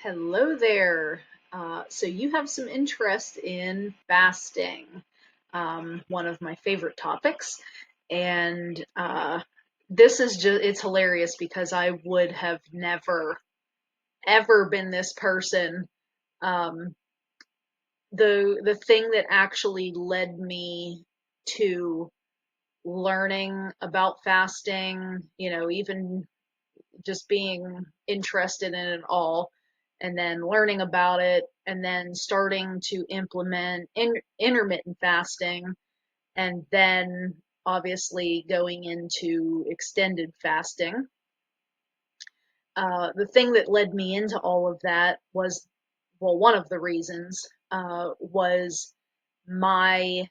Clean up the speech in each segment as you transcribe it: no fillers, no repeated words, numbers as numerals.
Hello there. So you have some interest in fasting, one of my favorite topics. And this is just, it's hilarious because I would have never, ever been this person. Um, the thing that actually led me to learning about fasting, even just being interested in it all and then learning about it and then starting to implement intermittent fasting and then obviously going into extended fasting. The thing that led me into all of that was, well, one of the reasons was my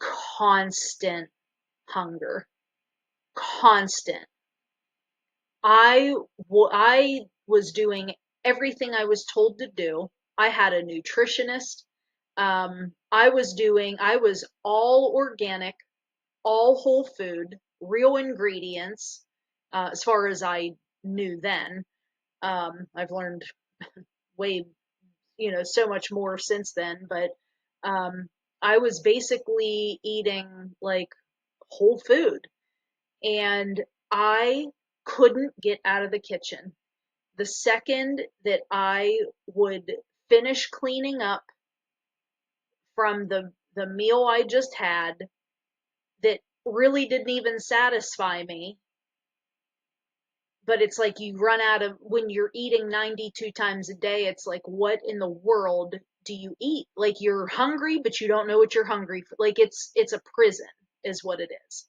constant hunger. Constant. I was doing everything I was told to do. I had a nutritionist. I was all organic, all whole food, real ingredients, as far as I knew then. I've learned way, so much more since then, but um, I was basically eating like whole food and I couldn't get out of the kitchen. The second that I would finish cleaning up from the meal I just had that really didn't even satisfy me, but it's like you run out of when you're eating 92 times a day, it's like what in the world do you eat? Like you're hungry, but you don't know what you're hungry for. Like it's a prison is what it is.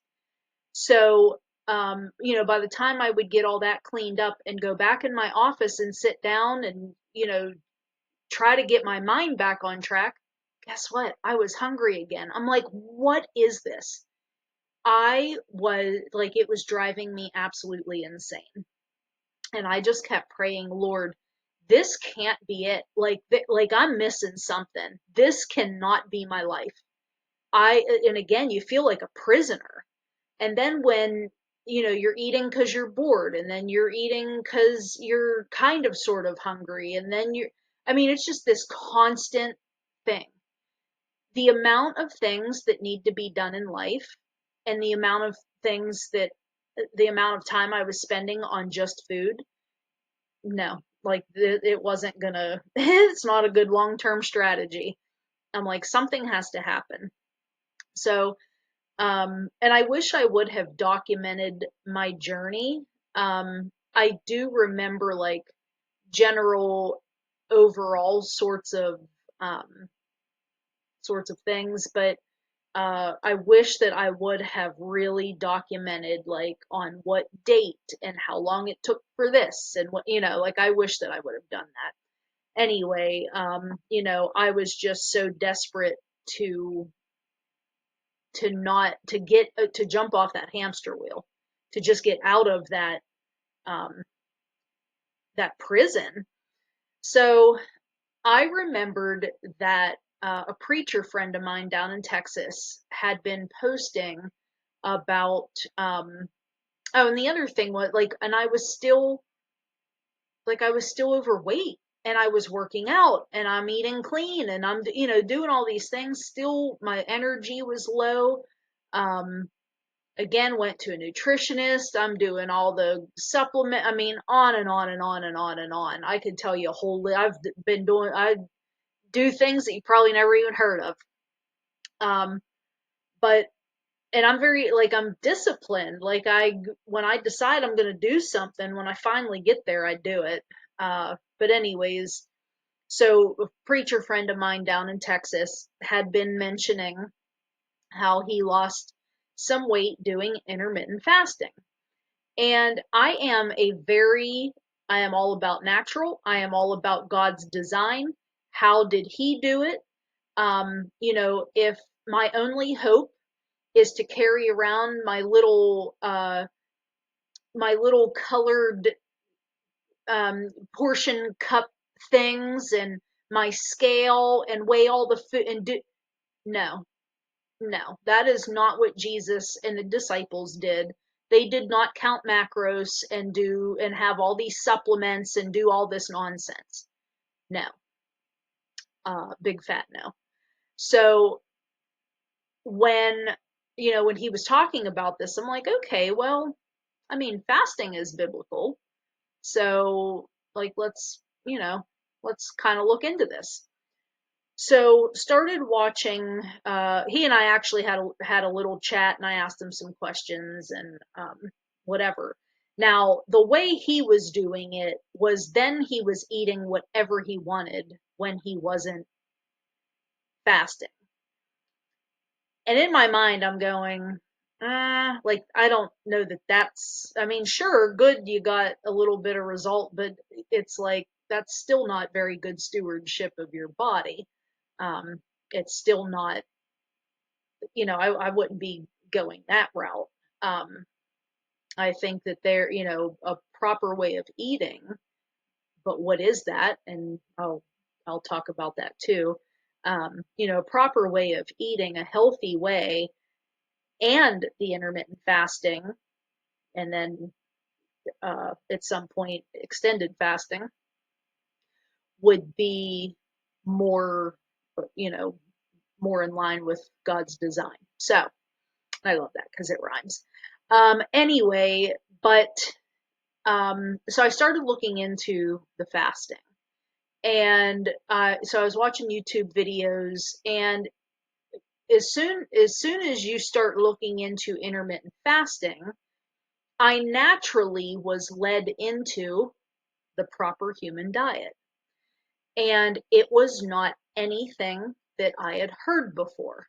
So, by the time I would get all that cleaned up and go back in my office and sit down and, try to get my mind back on track, guess what? I was hungry again. I'm like, what is this? I was like, it was driving me absolutely insane. And I just kept praying, Lord, this can't be it. Like I'm missing something. This cannot be my life. And again, you feel like a prisoner. And then when, you're eating because you're bored, and then you're eating because you're kind of sort of hungry, and then I mean, it's just this constant thing. The amount of things that need to be done in life and the amount of time I was spending on just food, no, like it wasn't gonna, it's not a good long-term strategy. I'm like, something has to happen. So, and I wish I would have documented my journey. I do remember like general overall um, sorts of things, but I wish that I would have really documented like on what date and how long it took for this and what, like I wish that I would have done that. Anyway, I was just so desperate to not to get to jump off that hamster wheel, to just get out of um that prison. So I remembered that a preacher friend of mine down in Texas had been posting about oh, and the other thing was like, and I was still overweight, and I was working out and I'm eating clean and I'm doing all these things, still my energy was low. um Again, went to a nutritionist. I'm doing all the supplement. I mean, on and on and on and on and on. I could tell you a whole I've been doing, I do things that you probably never even heard of. Um, but, and I'm very, like, I'm disciplined. Like, when I decide I'm going to do something, when I finally get there, I do it. But anyways, so a preacher friend of mine down in Texas had been mentioning how he lost some weight doing intermittent fasting. And I am all about natural. I am all about God's design. How did He do it? If my only hope is to carry around my little colored portion cup things and my scale and weigh all the food and do, no, no, that is not what Jesus and the disciples did They did not count macros and have all these supplements and do all this nonsense. No. Big fat no. So when, when he was talking about this, I'm like, okay, well, I mean, fasting is biblical. So like, let's kind of look into this. So started watching, he and I actually had a little chat, and I asked him some questions and, whatever. Now, the way he was doing it was then he was eating whatever he wanted when he wasn't fasting. And in my mind, I'm going, like, I don't know I mean, sure, good, you got a little bit of result, but it's like, that's still not very good stewardship of your body. It's still not, I wouldn't be going that route. Um, I think that a proper way of eating, but what is that? And I'll talk about that too. A proper way of eating, a healthy way, and the intermittent fasting, and then at some point extended fasting would be more, you know, more in line with God's design. So I love that because it rhymes. Anyway, but so I started looking into the fasting, and so I was watching YouTube videos, and as soon as you start looking into intermittent fasting, I naturally was led into the proper human diet. And it was not anything that I had heard before.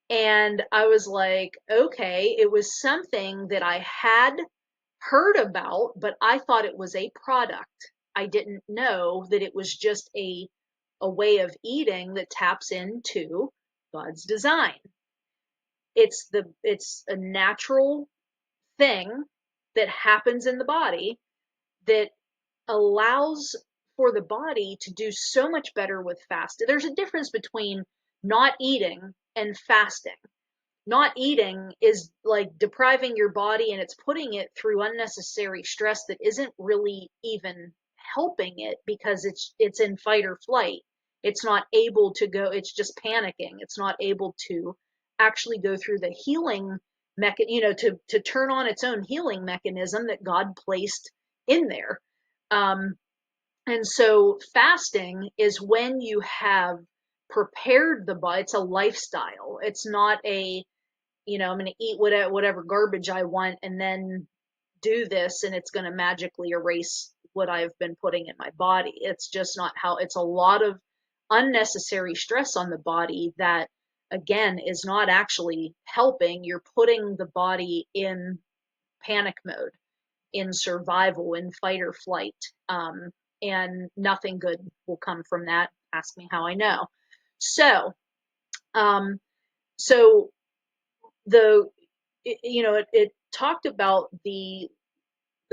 And I was like, okay, it was something that I had heard about, but I thought it was a product. I didn't know that it was just a way of eating that taps into God's design. It's a natural thing that happens in the body that allows for the body to do so much better with fasting. There's a difference between not eating and fasting. Not eating is like depriving your body, and it's putting it through unnecessary stress that isn't really even helping it because it's in fight or flight. It's not able to go, it's just panicking. It's not able to actually go through the healing to turn on its own healing mechanism that God placed in there. Um, and so fasting is when you have prepared the body. It's a lifestyle. It's not I'm going to eat whatever garbage I want and then do this, and it's going to magically erase what I've been putting in my body. It's just not how. It's a lot of unnecessary stress on the body that, again, is not actually helping. You're putting the body in panic mode, in survival, in fight or flight. And nothing good will come from that. Ask me how I know. So, um, so the it talked about the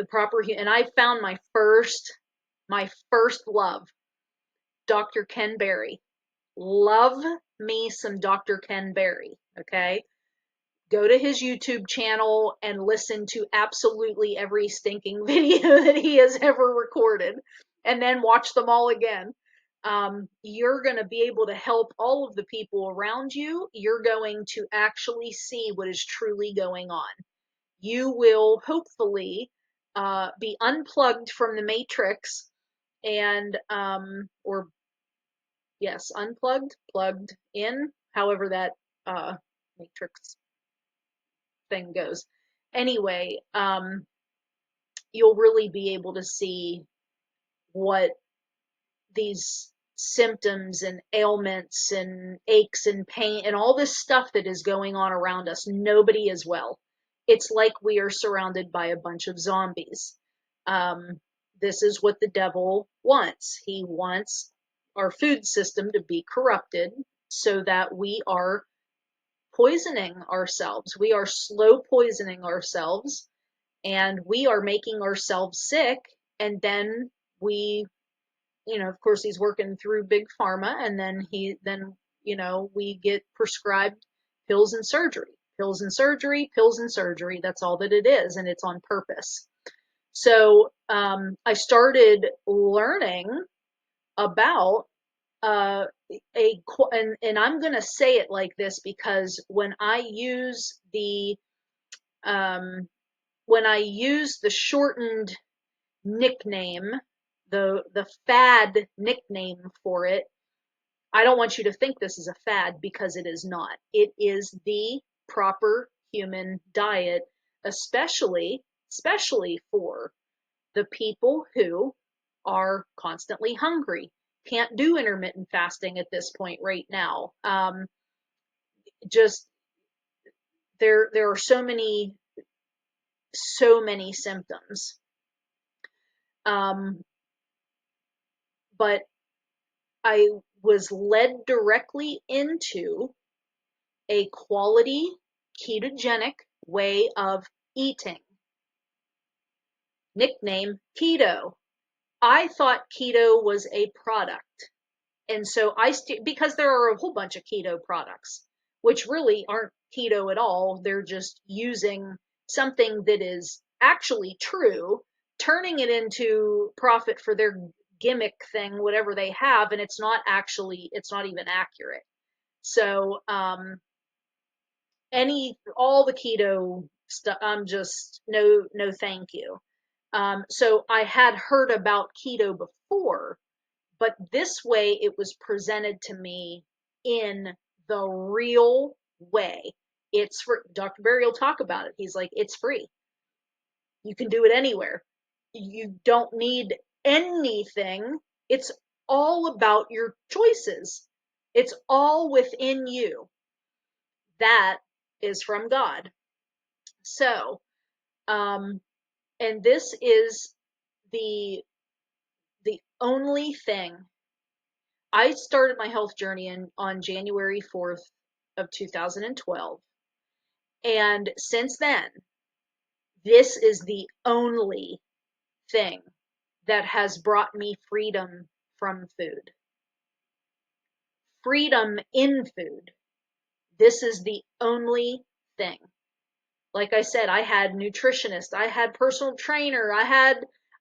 proper, and I found my first love, Dr. Ken Berry. Love me some Dr. Ken Berry. Okay, go to his YouTube channel and listen to absolutely every stinking video that he has ever recorded, and then watch them all again. You're going to be able to help all of the people around you. You're going to actually see what is truly going on. You will hopefully be unplugged from the matrix and, or yes, unplugged, plugged in, however that matrix thing goes. Anyway, you'll really be able to see what these symptoms and ailments and aches and pain and all this stuff that is going on around us. Nobody is well. It's like we are surrounded by a bunch of zombies. Um, this is what the devil wants. He wants our food system to be corrupted so that we are poisoning ourselves. We are slow poisoning ourselves, and we are making ourselves sick. And then we, of course, he's working through big pharma, and then we get prescribed pills and surgery, Pills and surgery, pills and surgery. That's all that it is, and it's on purpose. So I started learning about uh, and I'm going to say it like this because um, when I use the shortened nickname, the fad nickname for it, I don't want you to think this is a fad because it is not. It is the proper human diet, especially for the people who are constantly hungry. Can't do intermittent fasting at this point right now. Just there are so many symptoms. Um, but I was led directly into a quality ketogenic way of eating. Nickname keto. I thought keto was a product. And so because there are a whole bunch of keto products, which really aren't keto at all. They're just using something that is actually true, turning it into profit for their gimmick thing, whatever they have, and it's not even accurate. So, all the keto stuff, I'm just, no, no, thank you. So I had heard about keto before, but this way it was presented to me in the real way. It's for Dr. Barry will talk about it. He's like, it's free. You can do it anywhere. You don't need anything. It's all about your choices. It's all within you. That is from God. So, and this is the only thing. I started my health journey on January 4th of 2012. And since then, this is the only thing that has brought me freedom from food. Freedom in food. This is the only thing. Like I said, I had nutritionist, I had personal trainer,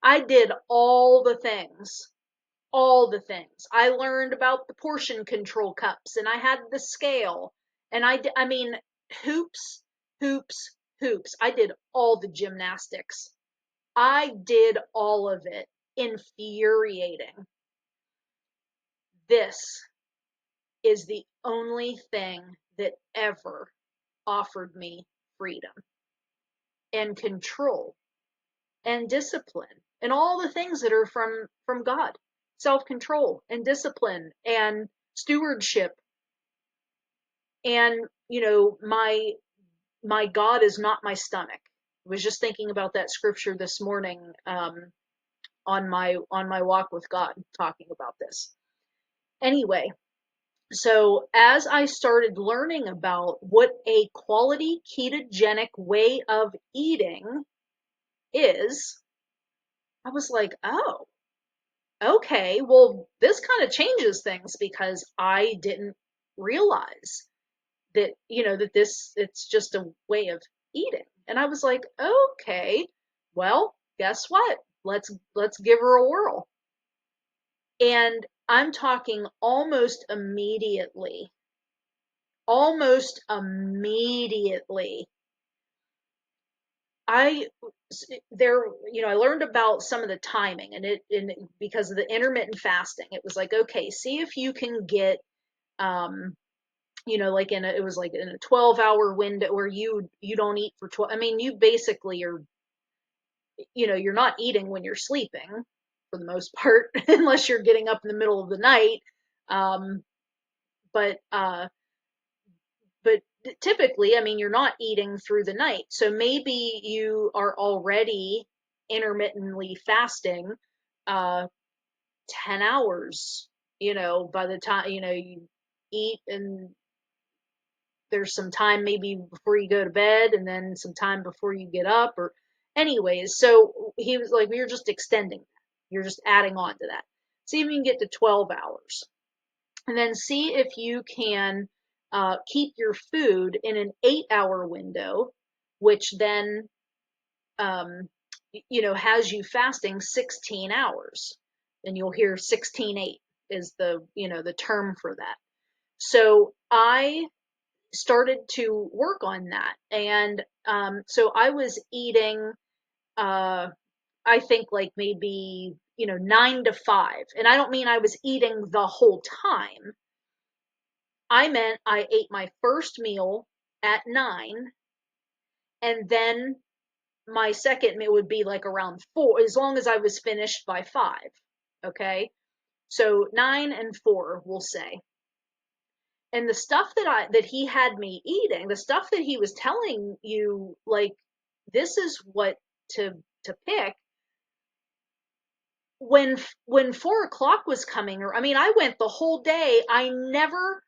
I did all the things. All the things. I learned about the portion control cups and I had the scale and I mean, hoops, hoops, hoops. I did all the gymnastics. I did all of it. Infuriating. This is the only thing that ever offered me freedom and control and discipline and all the things that are from God. Self-control and discipline and stewardship. And my God is not my stomach. I was just thinking about that scripture this morning, on my walk with God, talking about this. Anyway, so as I started learning about what a quality ketogenic way of eating is, I was like, oh, okay, well, this kind of changes things because I didn't realize that, that it's just a way of eating. And I was like, okay, well, guess what? Let's give her a whirl. And I'm talking almost immediately, I I learned about some of the timing and because of the intermittent fasting, it was like, okay, see if you can get, like it was like in a 12-hour window where you don't eat for 12. I mean, you basically are, you're not eating when you're sleeping for the most part, unless you're getting up in the middle of the night. Um, but, uh, but typically, I mean, you're not eating through the night. So maybe you are already intermittently fasting, uh, 10 hours, by the time, you eat, and there's some time maybe before you go to bed and then some time before you get up, or anyways. So he was like, you're just extending, you're just adding on to that. See if you can get to 12 hours and then see if you can, keep your food in an 8-hour window, which then, um, has you fasting 16 hours. And you'll hear 16/8 is the term for that. So I started to work on that. And so I was eating, uh, I think like maybe, 9 to 5. And I don't mean I was eating the whole time. I meant I ate my first meal at 9, and then my second meal would be like around 4, as long as I was finished by 5. Okay. So 9 and 4, we'll say. And the stuff that he had me eating, the stuff that he was telling you, like, this is what to pick, when 4 o'clock was coming, or I mean, I went the whole day. I never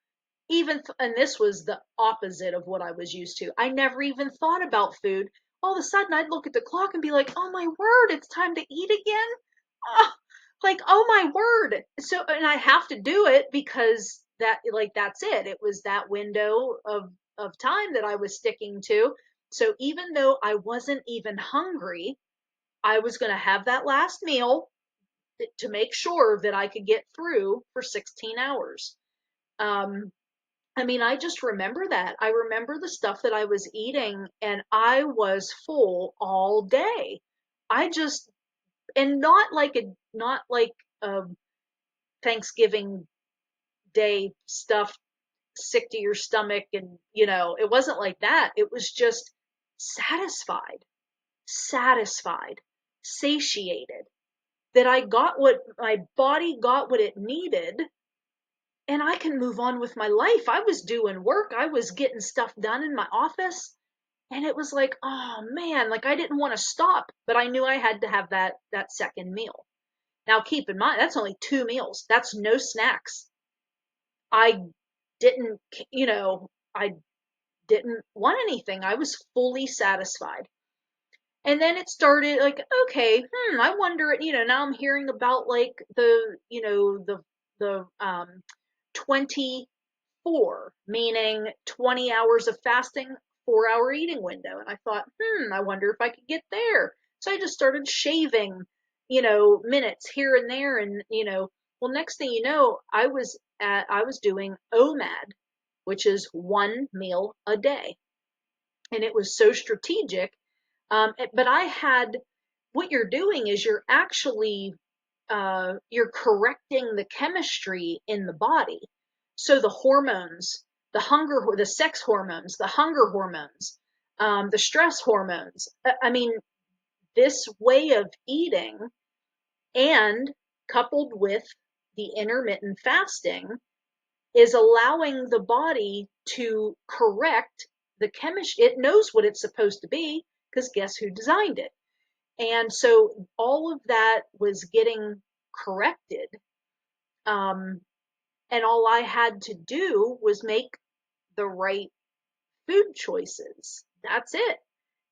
even, and this was the opposite of what I was used to. I never even thought about food. All of a sudden, I'd look at the clock and be like, "Oh my word, it's time to eat again." Oh, like, oh my word. So, and I have to do it because that's it. It was that window of time that I was sticking to. So even though I wasn't even hungry, I was going to have that last meal to make sure that I could get through for 16 hours. Um, I mean, I just remember that. I remember the stuff that I was eating, and I was full all day. I just, and not like a Thanksgiving Day stuff sick to your stomach, and it wasn't like that. It was just satisfied, satisfied, satiated, that I got what my body got what it needed, and I can move on with my life. I was doing work, I was getting stuff done in my office, and it was like, oh man, like I didn't want to stop, but I knew I had to have that second meal. Now keep in mind, that's only 2 meals. That's no snacks. I didn't, I didn't want anything. I was fully satisfied. And then it started like, okay, I wonder, now I'm hearing about like the 24, meaning 20 hours of fasting, 4-hour eating window. And I thought, I wonder if I could get there. So I just started shaving, minutes here and there. And, well, next thing you know, I was doing OMAD, which is 1 meal a day. And it was so strategic. But I had, what you're doing is you're actually, you're correcting the chemistry in the body. So the hormones, the sex hormones, the hunger hormones, the stress hormones. I mean, this way of eating, and coupled with the intermittent fasting, is allowing the body to correct the chemistry. It knows what it's supposed to be, because guess who designed it? And so all of that was getting corrected. Um, and all I had to do was make the right food choices. That's it.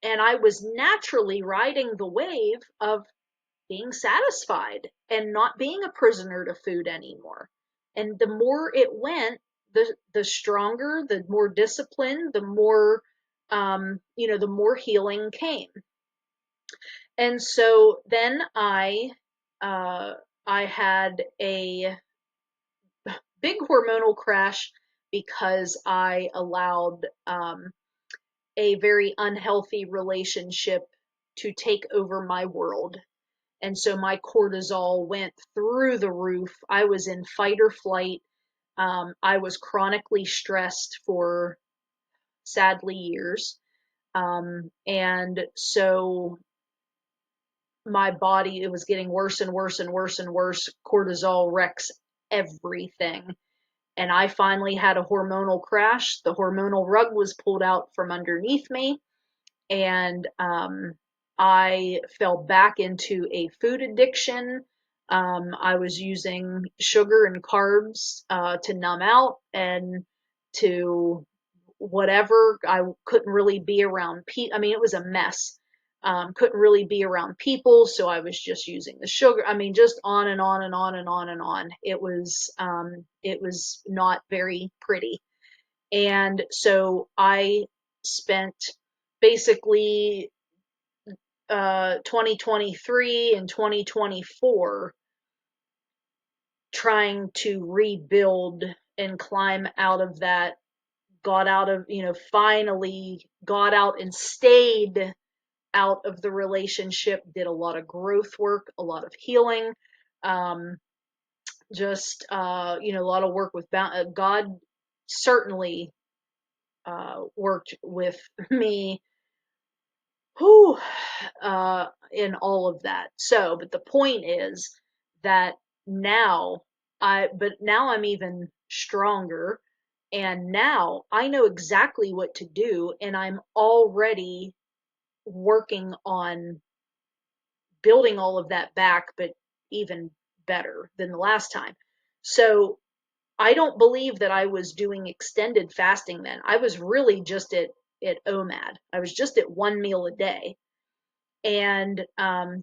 And I was naturally riding the wave of being satisfied and not being a prisoner to food anymore. And the more it went, the stronger, the more disciplined, the more, the more healing came. And so then uh, I had a big hormonal crash because I allowed, a very unhealthy relationship to take over my world. And so my cortisol went through the roof. I was in fight or flight. I was chronically stressed for, sadly, years. And so my body, it was getting worse and worse and worse and worse. Cortisol wrecks everything. And I finally had a hormonal crash. The hormonal rug was pulled out from underneath me, and I fell back into a food addiction. I was using sugar and carbs to numb out and to whatever. I couldn't really be around people. I mean, it was a mess. Couldn't really be around people, so I was just using the sugar. I mean, just on and on and on and on and on. It was not very pretty. And so I spent basically 2023 and 2024 trying to rebuild and climb out of that, got out of, finally got out and stayed out of the relationship, did a lot of growth work, a lot of healing, um, just, a lot of work with God certainly worked with me, whew, in all of that. So, but the point is that now but now I'm even stronger, and now I know exactly what to do, and I'm already working on building all of that back, but even better than the last time. So I don't believe that I was doing extended fasting then. I was really just at OMAD. I was just at one meal a day, and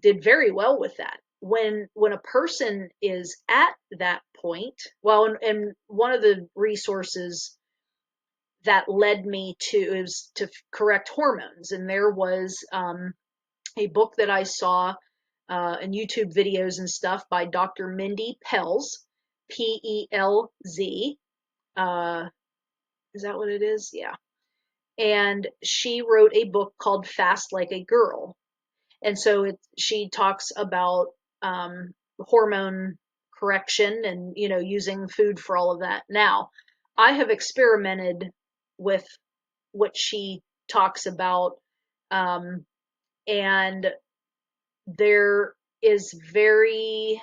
did very well with that. When a person is at that point, well, and one of the resources that led me to is to correct hormones, and there was a book that I saw and YouTube videos and stuff by Dr. Mindy Pelz, Pelz. Uh, is that what it is? Yeah. And she wrote a book called Fast Like a Girl. And so she talks about hormone correction and, using food for all of that. Now, I have experimented with what she talks about, um, and there is very,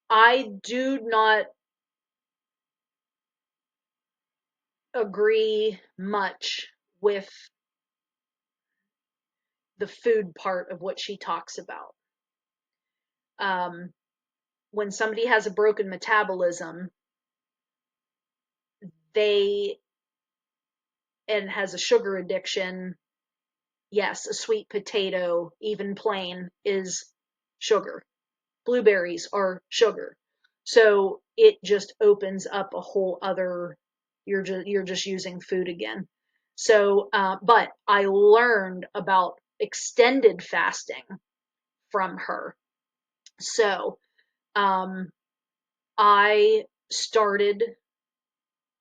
I do not agree much with the food part of what she talks about. Um, when somebody has a broken metabolism, they and has a sugar addiction, yes, a sweet potato, even plain, is sugar. Blueberries are sugar. So it just opens up a whole other, you're just using food again. So, but I learned about extended fasting from her. So, um, I started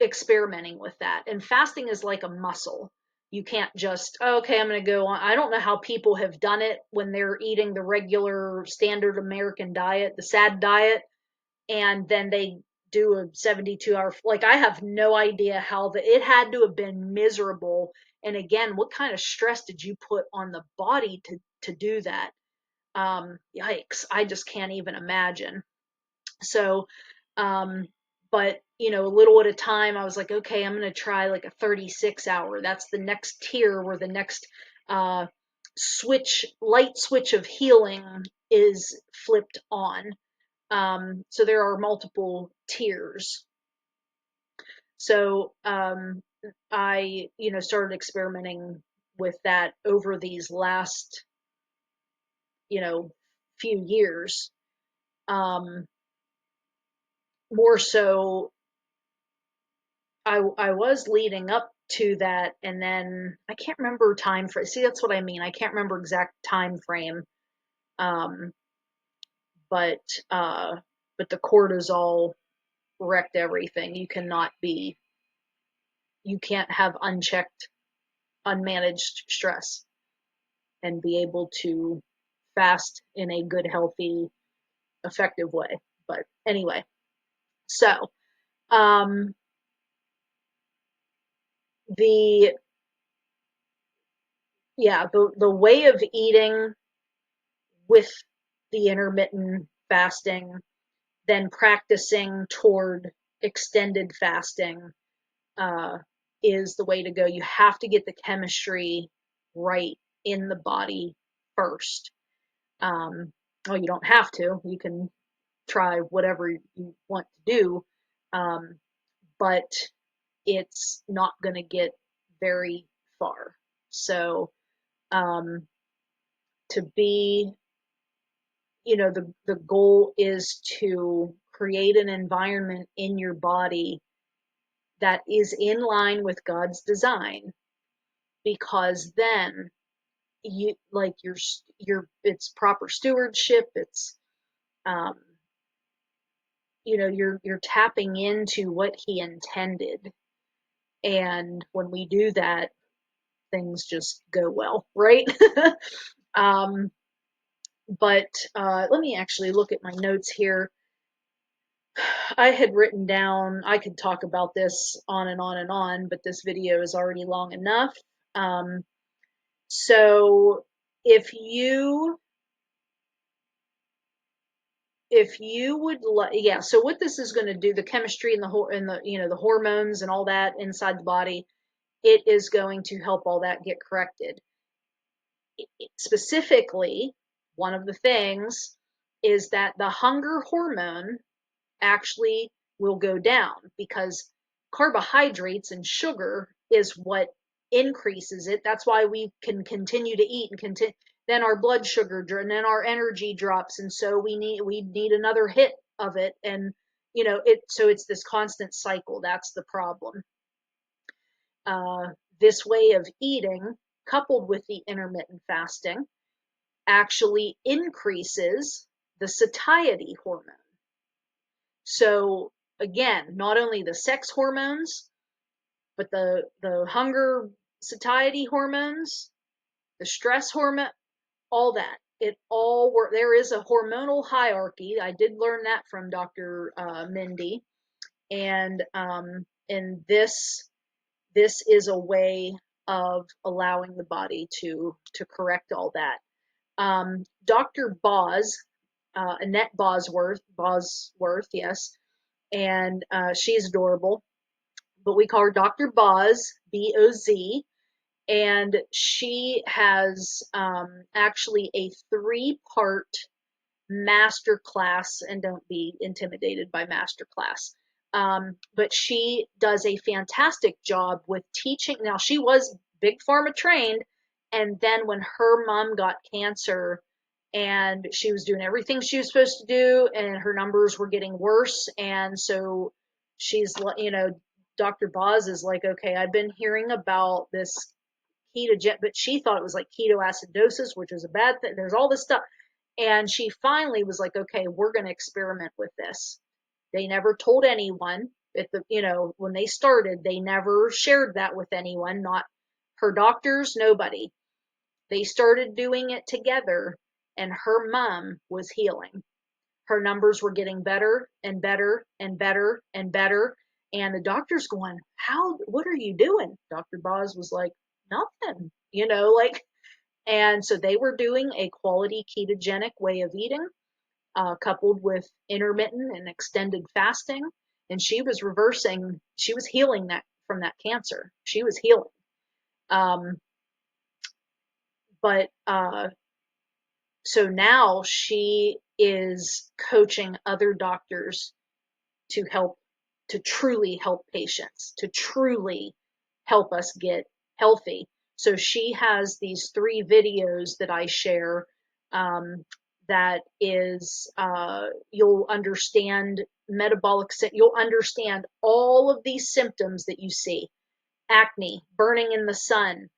experimenting with that. And fasting is like a muscle. You can't just, oh, okay, I'm going to go on. I don't know how people have done it when they're eating the regular standard American diet, the SAD diet, and then they do a 72-hour, like, I have no idea how it had to have been miserable. And again, what kind of stress did you put on the body to do that? Yikes, I just can't even imagine. So, um, but a little at a time, I was like, okay, I'm gonna try like a 36-hour. That's the next tier, where the next uh, light switch of healing is flipped on. So there are multiple tiers. So I, started experimenting with that over these last, you know, few years. Um, More so, I was leading up to that, and then I can't remember time frame. See, that's what I mean. I can't remember exact time frame. Um, but uh, but the cortisol wrecked everything. You can't have unchecked, unmanaged stress and be able to fast in a good, healthy, effective way. But anyway, so um, the the way of eating with the intermittent fasting, then practicing toward extended fasting, uh, is the way to go. You have to get the chemistry right in the body first. Well, you don't have to. You can try whatever you want to do, um, but it's not going to get very far. So, um, to be, the goal is to create an environment in your body that is in line with God's design, because then you like it's proper stewardship. It's um, you're tapping into what He intended, and when we do that, things just go well, right? um, but let me actually look at my notes here. I had written down, I could talk about this on and on and on, but this video is already long enough. Um, so if you would like, yeah, so what this is going to do, the chemistry and the hormones and all that inside the body, it is going to help all that get corrected. Specifically, one of the things is that the hunger hormone actually will go down, because carbohydrates and sugar is what increases it. That's why we can continue to eat and continue. Then our blood sugar and then our energy drops, and so we need another hit of it, and so it's this constant cycle. That's the problem. This way of eating, coupled with the intermittent fasting, actually increases the satiety hormone. So again, not only the sex hormones, but the hunger satiety hormones, the stress hormone, all that. It all work. There is a hormonal hierarchy. I did learn that from Dr. Mindy, and this is a way of allowing the body to correct all that. Dr. Annette Bosworth, yes, and she's adorable, but we call her Dr. Boz, B-O-Z, and she has actually a 3-part master class, and don't be intimidated by master class. But she does a fantastic job with teaching. Now, she was big pharma trained, and then when her mom got cancer and she was doing everything she was supposed to do, and her numbers were getting worse, and so she's, Dr. Boz is like, okay, I've been hearing about this ketogenic, but she thought it was like ketoacidosis, which is a bad thing. There's all this stuff. And she finally was like, okay, we're going to experiment with this. They never told anyone when they started, they never shared that with anyone, not her doctors, nobody. They started doing it together, and her mom was healing. Her numbers were getting better and better and better and better. And the doctor's going, what are you doing? Dr. Boz was like, nothing, and so they were doing a quality ketogenic way of eating, coupled with intermittent and extended fasting. And she was healing that from that cancer. She was healing. But so now she is coaching other doctors to truly help patients, to truly help us get healthy. So she has these 3 videos that I share, that is, you'll understand you'll understand all of these symptoms that you see: acne, burning in the sun,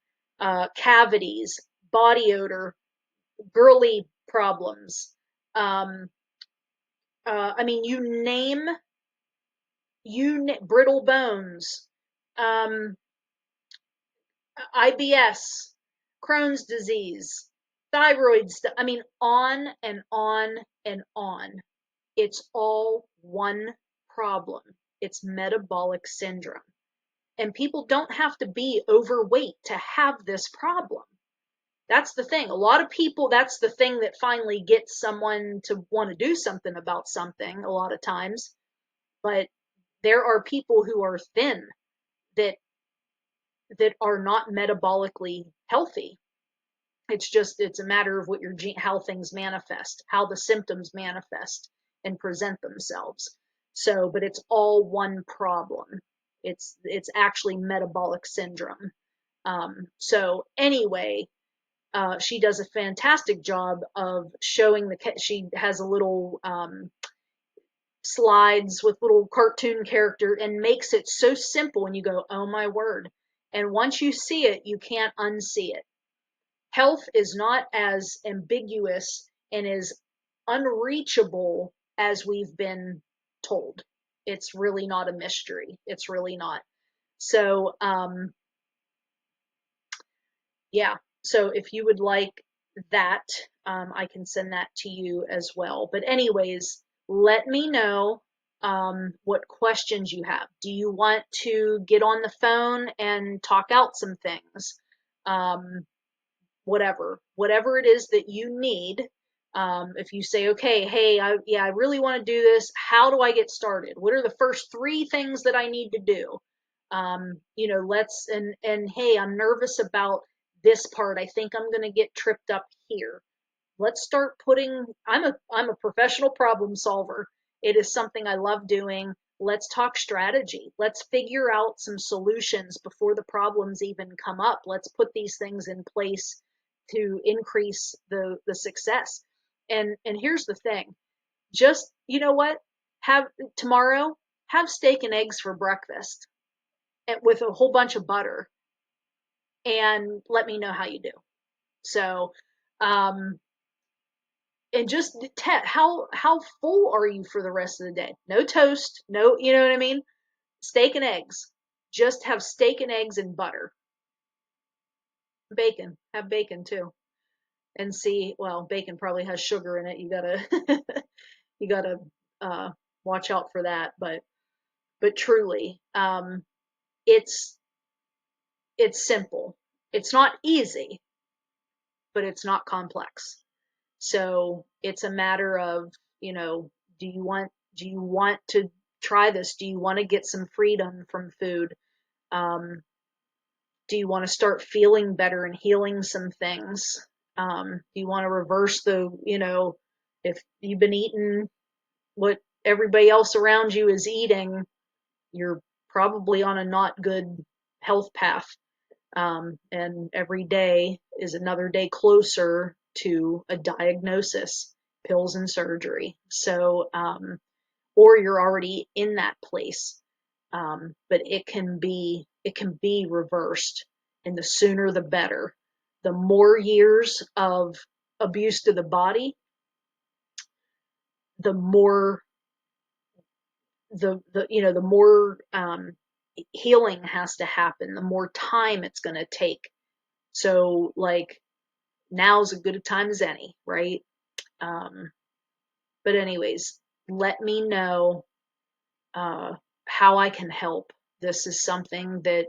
cavities, body odor, girly problems. I mean, brittle bones, um, IBS, Crohn's disease, thyroid stuff. I mean, on and on and on. It's all one problem. It's metabolic syndrome. And people don't have to be overweight to have this problem. That's the thing. A lot of people, that's the thing that finally gets someone to want to do something about something a lot of times. But there are people who are thin that are not metabolically healthy. It's a matter of how things manifest, how the symptoms manifest and present themselves. So, but it's all one problem. It's actually metabolic syndrome. So anyway, she does a fantastic job of showing she has a little slides with little cartoon character and makes it so simple, and you go, oh my word. And once you see it, you can't unsee it. Health is not as ambiguous and as unreachable as we've been told. It's really not a mystery. It's really not. So, yeah. So if you would like that, I can send that to you as well. But anyways, let me know what questions you have. Do you want to get on the phone and talk out some things? Um, whatever it is that you need. If you say, okay, hey, I really want to do this. How do I get started? What are the first 3 things that I need to do? Let's, and hey, I'm nervous about this part. I think I'm going to get tripped up here. Let's start putting, I'm a professional problem solver. It is something I love doing. Let's talk strategy. Let's figure out some solutions before the problems even come up. Let's put these things in place to increase the success. And here's the thing. Just, you know what? Have tomorrow, have steak and eggs for breakfast with a whole bunch of butter, and let me know how you do. So, um, and just how full are you for the rest of the day? No toast, no, you know what I mean? Steak and eggs. Just have steak and eggs and butter. Bacon. Have bacon too. And see, well, bacon probably has sugar in it. You gotta you gotta uh watch out for that. But truly, it's it's simple. It's not easy, but it's not complex. So it's a matter of, you know, do you want to try this? Do you want to get some freedom from food? Um, do you want to start feeling better and healing some things? Do you want to reverse if you've been eating what everybody else around you is eating, you're probably on a not good health path. And every day is another day closer to a diagnosis, pills and surgery. So, or you're already in that place. But it can be reversed, and the sooner the better. The more years of abuse to the body, the more the more healing has to happen, the more time it's going to take. So, like, now's as good a time as any, right? Um, but anyways, let me know uh, how I can help. This is something that,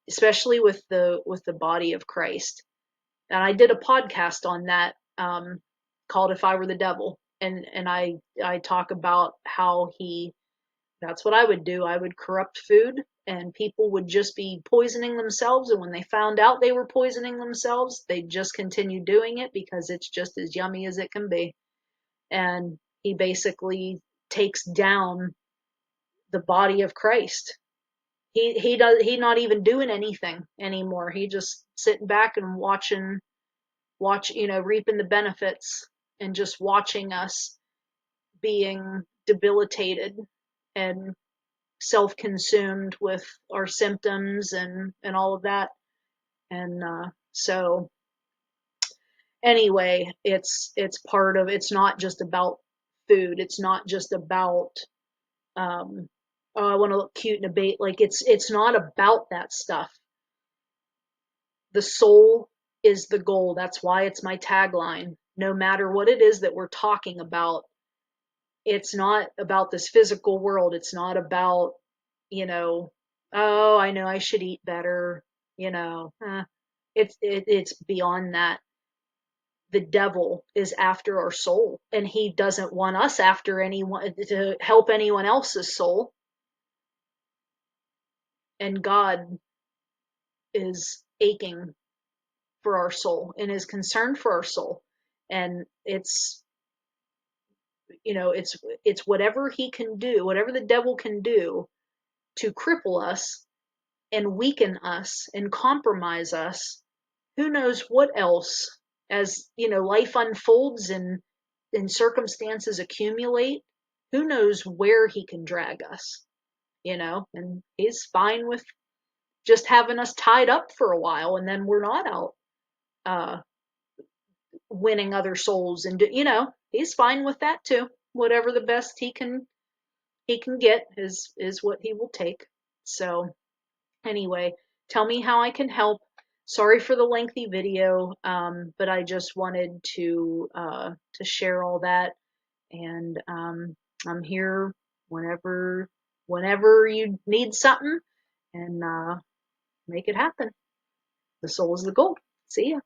especially with the body of Christ, and I did a podcast on that, called "If I Were the Devil," and I talk about how he. That's what I would do. I would corrupt food, and people would just be poisoning themselves. And when they found out they were poisoning themselves, they just continue doing it because it's just as yummy as it can be. And he basically takes down the body of Christ. He not even doing anything anymore. He just sitting back and reaping the benefits, and just watching us being debilitated and self-consumed with our symptoms and all of that. And so anyway, it's not just about food. It's not just about oh, I want to look cute in a bait. Like, it's not about that stuff. The soul is the goal. That's why it's my tagline. No matter what it is that we're talking about, it's not about this physical world. It's not about, oh, I know I should eat better. It's beyond that. The devil is after our soul, and he doesn't want us after anyone to help anyone else's soul. And God is aching for our soul and is concerned for our soul. And it's whatever he can do, whatever the devil can do to cripple us and weaken us and compromise us. Who knows what else, as life unfolds and circumstances accumulate. who knows where he can drag us, and he's fine with just having us tied up for a while, and then we're not out uh, winning other souls, and he's fine with that too. Whatever the best he can get is what he will take. So anyway, tell me how I can help. Sorry for the lengthy video, but I just wanted to share all that, and I'm here whenever you need something, and make it happen. The soul is the goal. See ya.